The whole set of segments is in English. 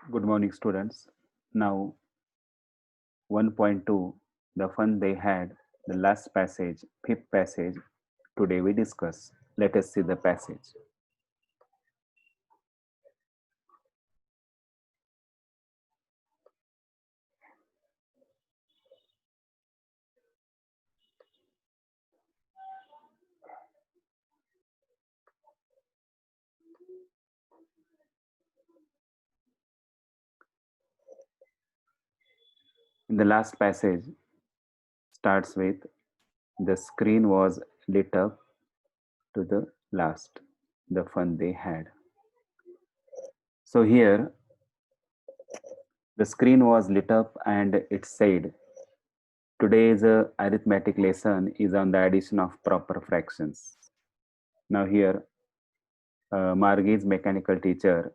Good morning, students. Now, 1.2, the fun they had, the last passage, fifth passage. Today we discuss. Let us see the passage. In the last passage, starts with the screen was lit up to the last, the fun they had. So here, the screen was lit up and it said, today's arithmetic lesson is on the addition of proper fractions. Now here, Margie's mechanical teacher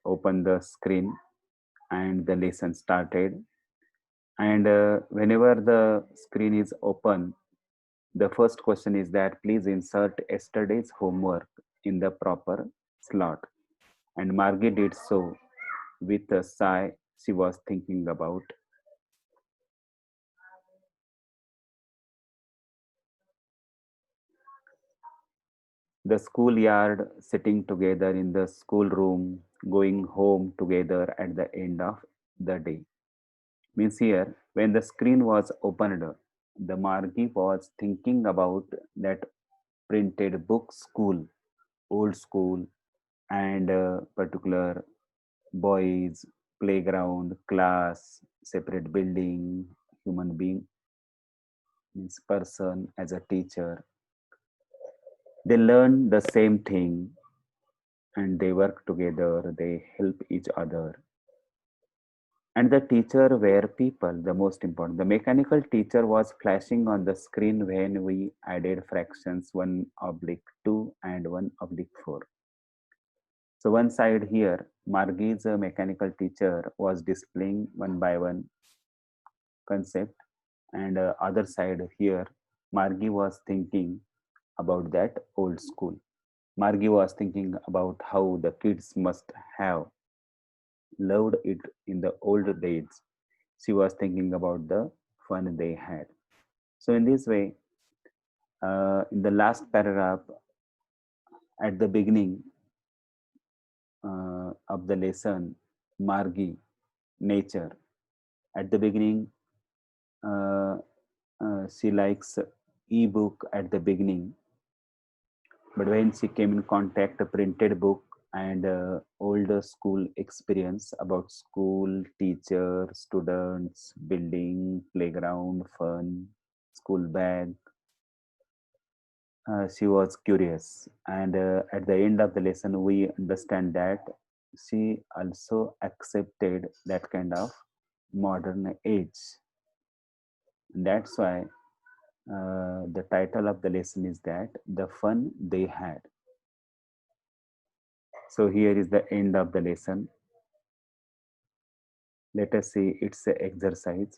opened the screen and the lesson started. And whenever the screen is open, the first question is that please insert yesterday's homework in the proper slot. And Margie did so with a sigh she was thinking about. The schoolyard, sitting together in the schoolroom, going home together at the end of the day. Means here, when the screen was opened, the Margie was thinking about that printed book school, old school, and particular boys, playground, class, separate building, human being, means person as a teacher. They learn the same thing and they work together, they help each other. And the teacher were people, the most important. The mechanical teacher was flashing on the screen when we added fractions 1 oblique 2 and 1 oblique 4. So one side here, Margie's mechanical teacher was displaying one by one concept, and other side here, Margie was thinking about that old school. Margie was thinking about how the kids must have loved it in the old days. She was thinking about the fun they had. So in this way, in the last paragraph at the beginning of the lesson, Margie, nature. At the beginning, uh, she likes e-book at the beginning, but when she came in contact a printed book and older school experience about school, teacher, students, building, playground, fun, school bag, she was curious. And at the end of the lesson, we understand that she also accepted that kind of modern age. And that's why the title of the lesson is that the fun they had. So here is the end of the lesson. Let us see its exercise.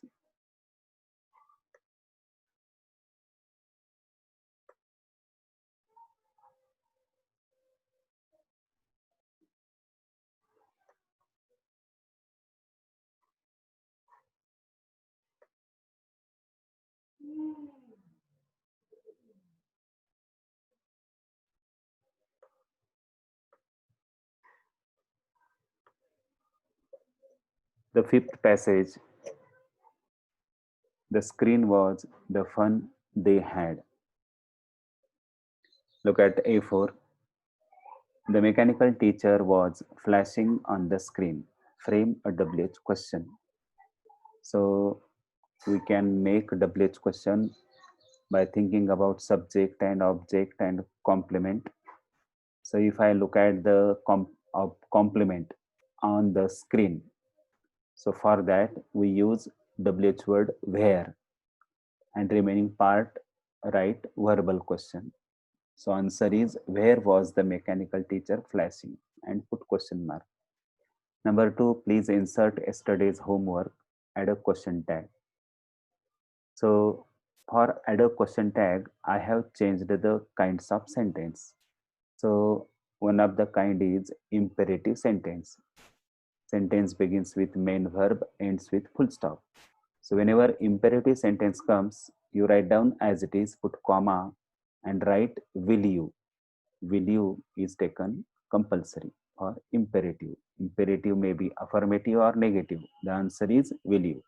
The fifth passage, the screen was the fun they had. Look at A4. The mechanical teacher was flashing on the screen. Frame a WH question. So we can make WH question by thinking about subject and object and complement. So if I look at the complement on the screen, so for that we use WH word where, and remaining part write verbal question. So answer is where was the mechanical teacher flashing, and put question mark. Number 2, please insert yesterday's homework, add a question tag. So for add a question tag, I have changed the kinds of sentence. So one of the kind is imperative sentence. Sentence begins with main verb, ends with full stop. So whenever imperative sentence comes, you write down as it is, put comma, and write will you. Will you is taken compulsory or imperative. Imperative may be affirmative or negative. The answer is will you.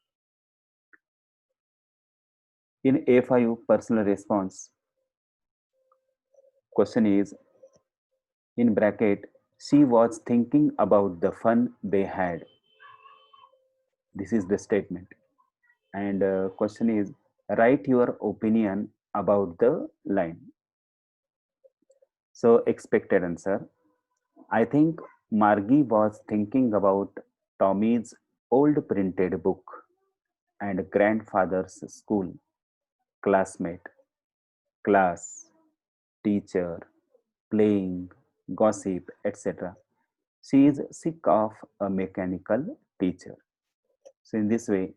In A5 personal response, question is in bracket, she was thinking about the fun they had. This is the statement. And question is write your opinion about the line. So expected answer. I think Margie was thinking about Tommy's old printed book and grandfather's school, classmate, class, teacher, playing, gossip, etc. She is sick of a mechanical teacher. So, in this way,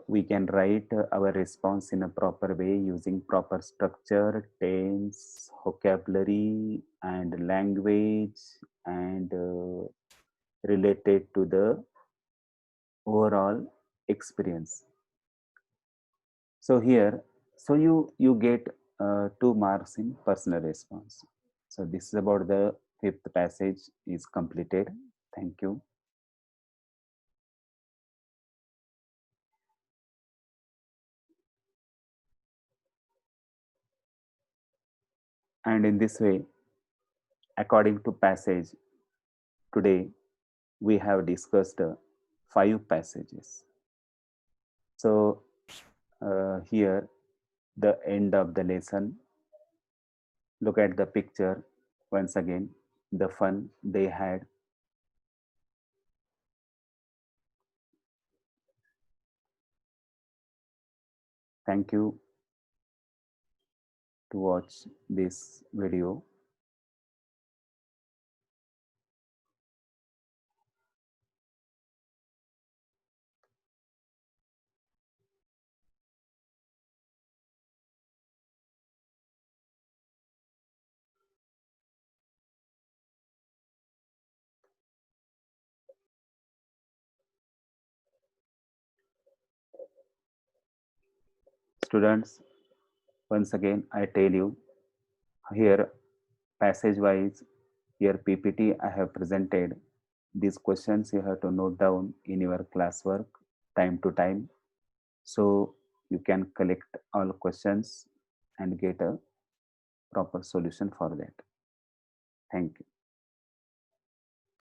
we can write our response in a proper way using proper structure, tense, vocabulary, and language, and related to the overall experience. So here, so you get 2 marks in personal response. So this is about the fifth passage is completed. Thank you. And in this way, according to passage, today we have discussed 5 passages. So here, the end of the lesson. Look at the picture once again. The fun they had. Thank you to watch this video. Students, once again, I tell you here passage wise, here PPT I have presented. These questions you have to note down in your classwork time to time. So you can collect all questions and get a proper solution for that. Thank you.